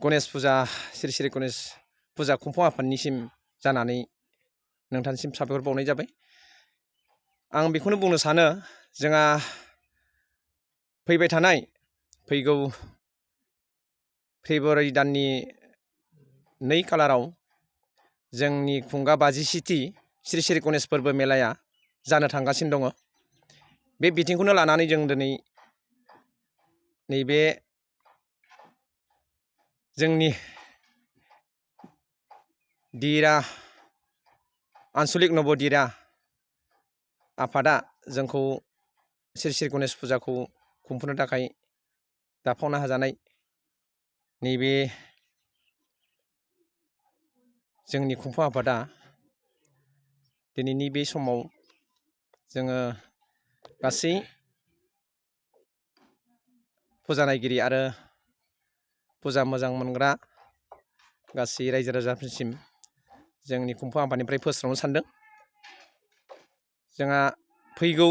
गणेश फुजा श्री श्री गणेश फुजा खुंफुं आफादनिसिम जानानै नोंथांनिसिम साबायखर बावनाय जाबाय। आं बेखौनो बुंनो सानो जोंहा फैबाय थानाय फैगौ फेब्रुवारि दाननि 2 खालाराव जोंनि खुंगा 50थि श्री श्री गणेश फोरबो मेलाया जानो थांगासिनो दङ। बे बिथिंखौनो लानानै जों दिनै नैबे जोंनि दिरा आन्सलिक नबदिरा आफादा जोंखौ श्री श्री गणेश फुजाखौ खुंफुंनो थाखाय दाफावना होजानाय नैबे जोंनि खुंफुं आफादा दिनैनि बे समाव जोङो गासै फुजा नायगिरि आरो फुजा मोजां मोनग्रा गासै रायजो राजाफोरसिम जोंनि खुंफुं आफादनिफ्राय फोस्रावनो सानदों। जोंहा फैगौ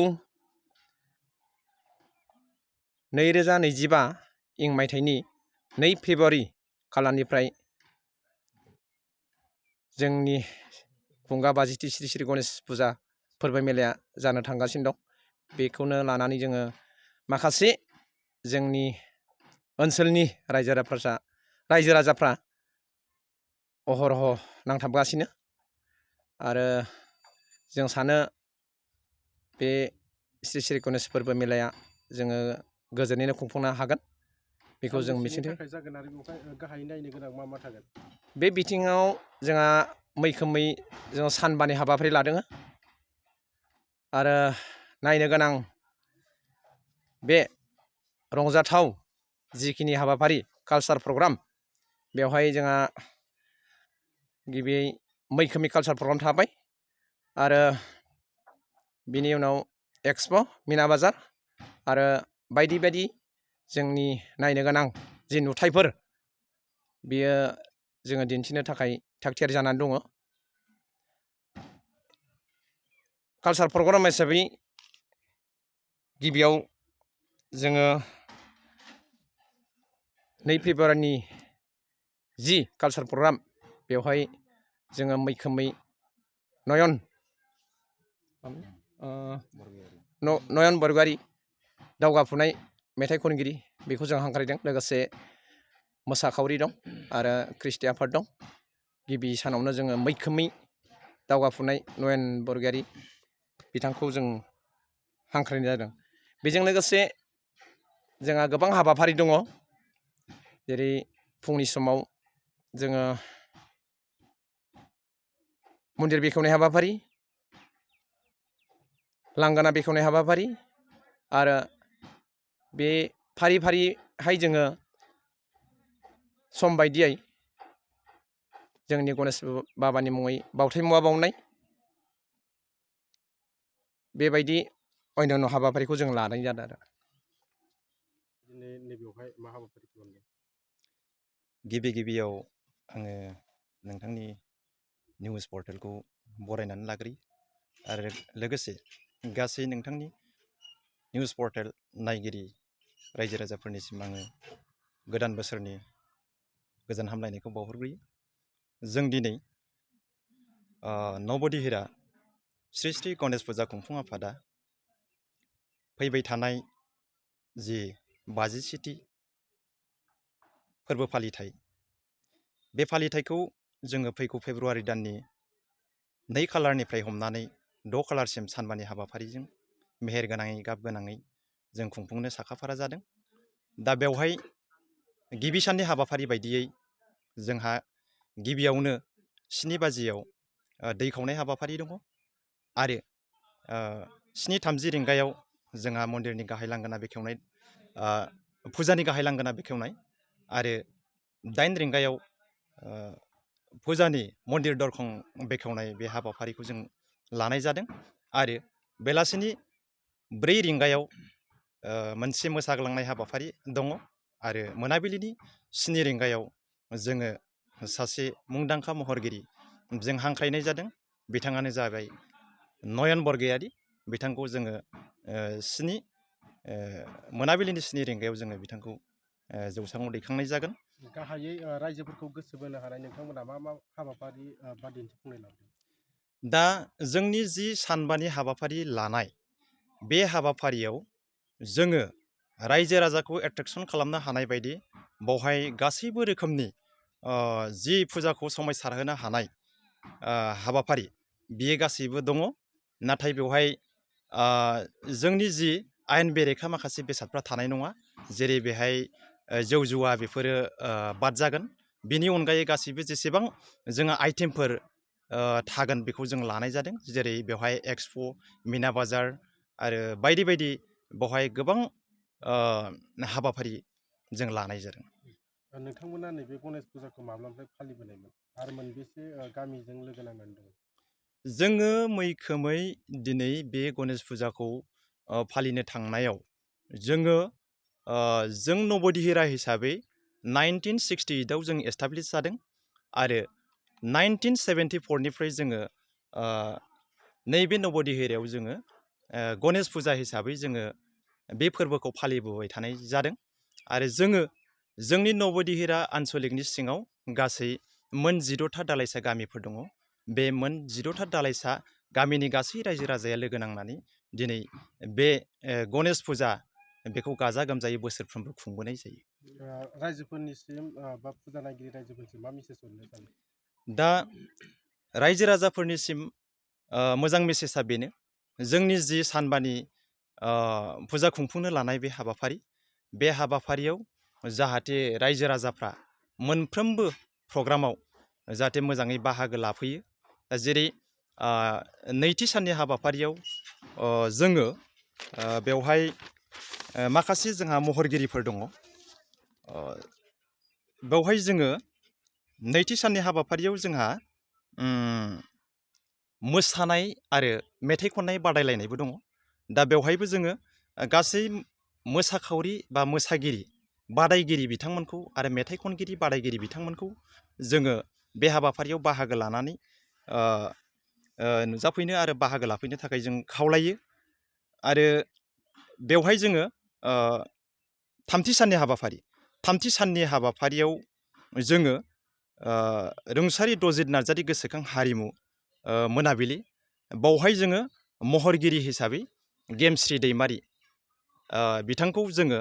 2025 इं मायथाइनि 2 फेब्रुवारि खालारनिफ्राय जोंनि खुंगा 50थि श्री श्री गणेश फुजा फोरबो मेलाया जानो थांगासिनो दं। बेखौनो लानानै जोङो माखासे जोंनि ओनसोलनि रायजो राजाफ्रा अहरह नांथाबगासिनो आरो जों सानो बे श्री श्री गणेश फोरबो मेलाया जोङो गोजोनैनो खुंफुंनो हागोन बेखौ जों मिजिंथियो। बे बिथिङाव जोंहा मैखोमै जों सानबानि हाबाफारि लादों आरो नायनो गोनां बे रंजाथाव जिखिनि हाबाफारि कालचार प्रग्राम बेवहाय जोंहा गिबियै मैखोमै कालचार प्रग्राम थाबाय आरो बिनि उनाव एक्सप' मिना बाजार आरो बायदि बायदि जोंनि नायनो गोनां जि नुथायफोर बियो जोङो दिन्थिनो थाखाय थागथियारि जानानै दङ। कालचार प्रग्राम हिसाबै गिबियाव जोङो 2 फेब्रुवारिनि जि कालचार प्रग्राम बेवहाय जोङो मैखोमै नयन बरग'यारि दावगाफुनाय मेथाइ खनगिरि बेखौ जों हांख्रायदों। लोगोसे मोसाखावरि दं आरो ख्रिस्टि आफाद दं। गिबि सानावनो जोङो मैखोमै दावगाफुनाय नयन बरग'यारि बिथांखौ जों हांख्रायनाय जादों। बेजों लोगोसे जोंहा गोबां हाबाफारि दङ, जेरै फुंनि समाव जोङो मन्दिर बेखेवनाय हाबाफारि, लांगोना बेखेवनाय हाबाफारि आरो बे फारि फारिहाय जोङो सम बायदियै जोंनि गणेश बाबानि मुङै बावथाय मुवा बावनाय बेबायदि अन्यान्य हाबाफारिखौ जों लानाय जादों आरो। गिबियाव आङो नोंथांनि निउस पर्टेलखौ बरायनानै लाग्रोयो आरो लोगोसे गासै नोंथांनि निउस पर्टेल नायगिरि रायजो राजाफोरनिसिम आङो गोदान बोसोरनि गोजोन हामलायनायखौ बावहरग्रोयो। जों दिनै नबदिहिरा श्री श्री गणेश फुजा खुंफुं आफादा फैबाय थानाय जि 50थि फोरबो फालिथाय बे फालिथायखौ जोङो फैगौ फेब्रुवारि दाननि 2 खालारनिफ्राय हमनानै 6 खालारसिम सानबानि हाबाफारिजों मेहेर गोनाङै गाब गोनाङै जों खुंफुंनो साखाफारा जादों। दा बेवहाय गिबि साननि हाबाफारि बायदियै जोंहा गिबियावनो 7 बाजियाव दै खावनाय हाबाफारि दङ आरो 7:30 रिंगायाव जोंहा मन्दिरनि गाहाय लांगोना बेखेवनाय फुजानि गाहाय लांगोना बेखेवनाय आरो 8 रिंगायाव फुजानि मन्दिर दरखं बेखेवनाय बे हाबाफारिखौ जों लानाय जादों आरो बेलासिनि 4 रिंगायाव मोनसे मोसाग्लांनाय हाबाफारि दङ आरो मोनाबिलिनि 7 रिंगायाव जोङो सासे मुंदांखा महरगिरि जों हांख्रायनाय जादों। बिथाङानो जाबाय नयन बरग'यारि। बिथांखौ जोङो मोनाबिलिनि 7 रिंगायाव जोङो बिथांखौ जौसाङाव दैखांनाय जागोन गाहायै रायजोफोरखौ गोसो बोनो हानाय नोंथांमोना मा मा हाबाफारि बा दिन्थिफुंनाय लादों? दा जोंनि जि सानबानि हाबाफारि लानाय बे हाबाफारियाव जोङो रायजो राजाखौ एट्रेक्सन खालामनो हानाय बायदि बेवहाय गासैबो रोखोमनि जि फुजाखौ समायसारहोनो हानाय हाबाफारि बियो गासैबो दङ। नाथाय बेवहाय जोंनि जि आयेन बेरेखा माखासे बेसादफ्रा थानाय नङा। जेरै बेहाय जौ जुवा बेफोरो बाद जागोन। बिनि अनगायै गासैबो जेसेबां जोङो आइटेमफोर थागोन बेखौ जों लानाय जादों। जेरै बेवहाय एक्सप' मिना बाजार आरो बायदि बायदि बेवहाय गोबां हाबाफारि जों लानाय जादों। नोंथांमोना नैबे गणेश फुजाखौ माब्लानिफ्राय फालिबोनायमोन आरो मोनबेसे गामिजों लोगो नांनानै दङ? जोङो मैखोमै दिनै बे गणेश फुजाखौ फालिनो थांनायाव जोङो जों नब'दिहिरा हिसाबै 1968आव जों एस्टाब्लिस जादों आरो 1974निफ्राय जोङो नैबे नब'दिहिरायाव जोङो गणेश फुजा हिसाबै जोङो बे फोरबोखौ फालिबोबाय थानाय जादों। आरो जोङो जोंनि नब'दिहिरा आन्सलिकनि सिङाव गासै मोन 16था दालाइसा गामिफोर दङ। बे मोन 16था दालाइसा गामिनि गासै रायजो राजाया लोगो नांनानै दिनै बे गणेश फुजा बेखौ गाजा गोमजायै बोसोरफ्रोमबो खुंबोनाय जायो। रायजोफोरनिसिम बा फुजा नायगिरि रायजोफोरनिसिम मा मेसेज हरनो सानो? दा रायजो राजाफोरनिसिम मोजां मेसेजआ बेनो, जोंनि जि सानबानि फुजा खुंफुंनो लानाय बे हाबाफारियाव जाहाथे रायजो राजाफ्रा मोनफ्रोमबो प्रग्रामाव जाहाथे मोजाङै बाहागो लाफैयो। जेरै नैथि साननि हाबाफारियाव जोङो बेवहाय माखासे जोंहा महरगिरिफोर दङ। बेवहाय जोङो नैथि साननि हाबाफारियाव जोंहा मोसानाय आरो मेथाइ खननाय बादायलायनायबो दङ। दा बेवहायबो जोङो गासै मोसाखावरि बा मोसागिरि बादायगिरि बिथांमोनखौ आरो मेथाइ खनगिरि बादायगिरि बिथांमोनखौ जोङो बे हाबाफारियाव बाहागो लानानै नुजाफैनो आरो बाहागो लाफैनो थाखाय जों खावलायो। आरो बेवहाय जोङो थामथि साननि हाबाफारियाव जोङो रुंसारि दजित नार्जारि गोसोखां हारिमु मोनाबिलि, बावहाय जोङो महरगिरि हिसाबै गेमस्रि दैमारि बिथांखौ जोङो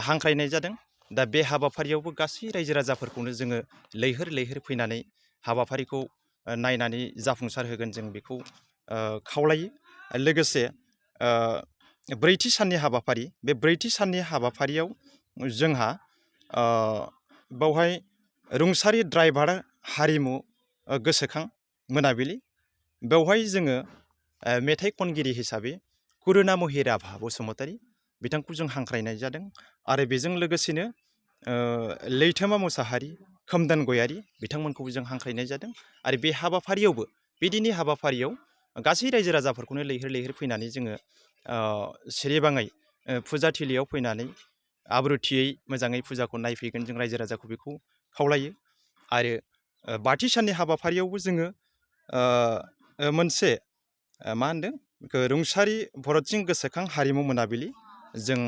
हांख्रायनाय जादों। दा बे हाबाफारियावबो गासै रायजो राजाफोरखौनो जोङो लैहोर लैहोर फैनानै हाबाफारिखौ नायनानै जाफुंसार होगोन जों बेखौ खावलायो। लोगोसे ब्रैथि साननि हाबाफारि, बे ब्रैथि साननि हाबाफारियाव जोंहा बावहाय रुंसारि ड्राइभार हारिमु गोसोखां मोनाबिलि, बेवहाय जोङो मेथाइ खनगिरि हिसाबै कुरुनामहि राभा बसुमतारी बिथांखौ जों हांख्रायनाय जादों। आरो बेजों लोगोसेनो लैथोमा मुसाहारि, खोमदान गयारि बिथांमोनखौबो जों हांख्रायनाय जादों। आरो बे हाबाफारियावबो बिदिनि हाबाफारियाव गासै रायजो राजाफोरखौनो लैहोर लैहोर फैनानै जोङो सिरिबाङै फुजाथिलियाव फैनानै आब्रुथियै मोजाङै फुजाखौ नायफैगोन जों रायजो राजाखौ बेखौ खावलायो। आरो बाथि साननि हाबाफारियावबो जोङो मोनसे मा होनदों रुंसारि भरत सिं गोसोखां हारिमु मोनाबिलि जों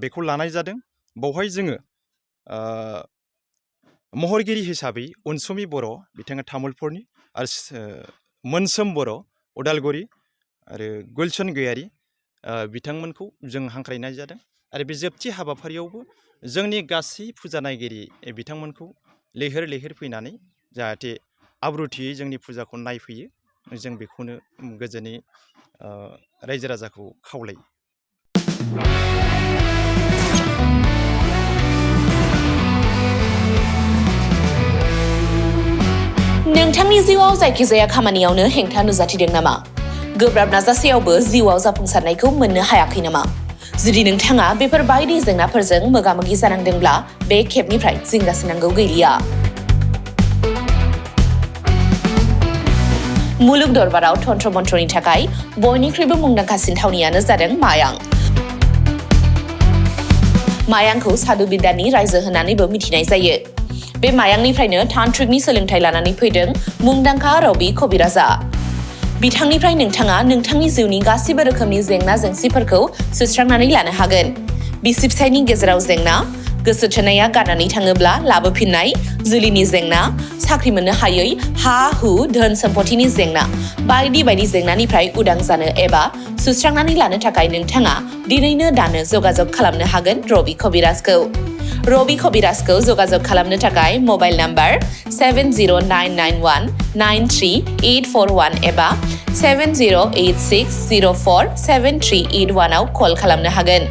बेखौ लानाय जादों। बावहाय जोङो महरगिरि हिसाबै अनसुमि बर' बिथाङा तामुलपुरनि, आरो मोनसोम बर' उदालगुरि, आरो गुलसन गयारि बिथांमोनखौ जों हांख्रायनाय जादों। आरो बे जोबथि हाबाफारियावबो जोंनि गासै फुजा नायगिरि बिथांमोनखौ लैहोर लैहोर फैनानै जाहाथे आब्रुथियै जोंनि फुजाखौ नायफैयो, जों बेखौनो गोजोनै रायजो राजाखौ खावलायो। नोंथांनि जिउआव जायखिजाया खामानियावनो हेंथा नुजाथिदों नामा? गोब्राब नाजासेयावबो जिउआव जाफुंसारनायखौ मोननो हायाखै नामा? जुदि नोंथाङा बेफोर बायदि जेंनाफोरजों मोगा-मोगि जानांदोंब्ला बे खेबनिफ्राय जिंगासिनांगौ गैलिया। मुलुग दरबाराव तन्त्र मन्त्रनि थाखाय बयनिख्रुइबो मुंदांखासिन थावनियानो जादों मायां। मायांखौ साधु बिद्यानि रायजो होननानैबो मिथिनाय जायो। बे मायांनिफ्रायनो तान्त्रिकनि सोलोंथाइ लानानै फैदों मुंदांखा रबि कबिराजा। बिथांनिफ्राय नोंथाङा नोंथांनि जिउनि गासिबो रोखोमनि जेंना जेंसिफोरखौ सुस्रांनानै लानो हागोन। बिसि फिसायनि गेजेराव जेंना, गोसो थोनाया गारनानै थाङोब्ला लाबोफिननाय, जुलिनि जेंना, साख्रि मोननो हायै, हा हु धोन सम्पथिनि जेंना बायदि बायदि जेंनानिफ्राय उदां जानो एबा सुस्रांनानै लानो थाखाय नोंथाङा दिनैनो दानो जगाजग खालामनो हागोन रबि कबिराजखौ। रबि कबिराजखौ जगाजग खालामनो थाखाय मबाइल नाम्बार 7099193841 एबा 7086047381 आव कल खालामनो हागोन।